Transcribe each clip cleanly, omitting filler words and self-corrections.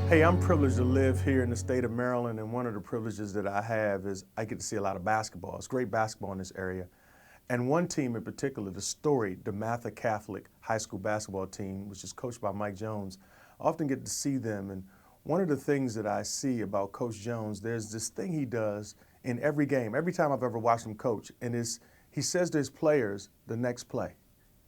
Hey, I'm privileged to live here in the state of Maryland, and one of the privileges that I have is I get to see a lot of basketball. It's great basketball in this area. And one team in particular, the storied DeMatha Catholic high school basketball team, which is coached by Mike Jones, I often get to see them. And one of the things that I see about Coach Jones, there's this thing he does in every game, every time I've ever watched him coach, and he says to his players, the next play.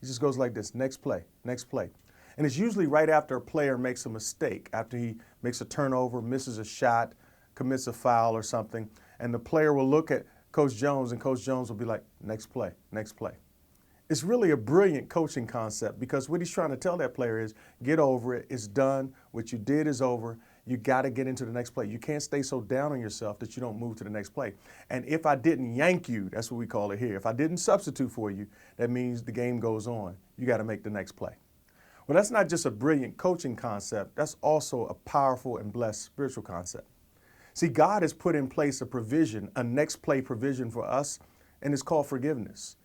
He just goes like this, next play, next play. And it's usually right after a player makes a mistake, after he makes a turnover, misses a shot, commits a foul or something, and the player will look at Coach Jones and Coach Jones will be like, next play, next play. It's really a brilliant coaching concept because what he's trying to tell that player is, get over it, it's done, what you did is over, you got to get into the next play. You can't stay so down on yourself that you don't move to the next play. And if I didn't yank you, that's what we call it here, if I didn't substitute for you, that means the game goes on. You got to make the next play. Well, that's not just a brilliant coaching concept, that's also a powerful and blessed spiritual concept. See, God has put in place a provision, a next play provision for us, and it's called forgiveness.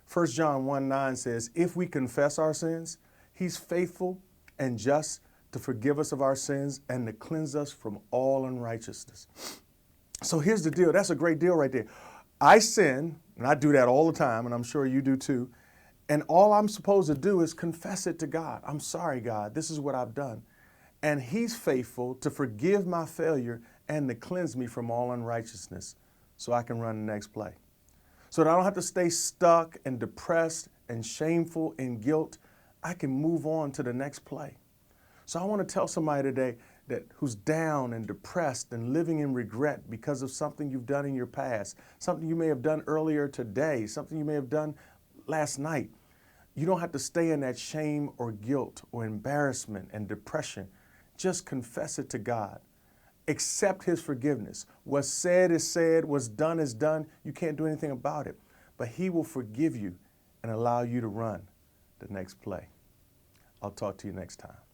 1 John 1:9 says, if we confess our sins, he's faithful and just to forgive us of our sins and to cleanse us from all unrighteousness. So here's the deal. That's a great deal right there. I sin, and I do that all the time, and I'm sure you do too. And all I'm supposed to do is confess it to God. I'm sorry, God, this is what I've done. And he's faithful to forgive my failure and to cleanse me from all unrighteousness so I can run the next play. So that I don't have to stay stuck and depressed and shameful and guilt. I can move on to the next play. So I want to tell somebody today that who's down and depressed and living in regret because of something you've done in your past, something you may have done earlier today, something you may have done last night. You don't have to stay in that shame or guilt or embarrassment and depression. Just confess it to God. Accept his forgiveness. What's said is said, what's done is done. You can't do anything about it. But he will forgive you and allow you to run the next play. I'll talk to you next time.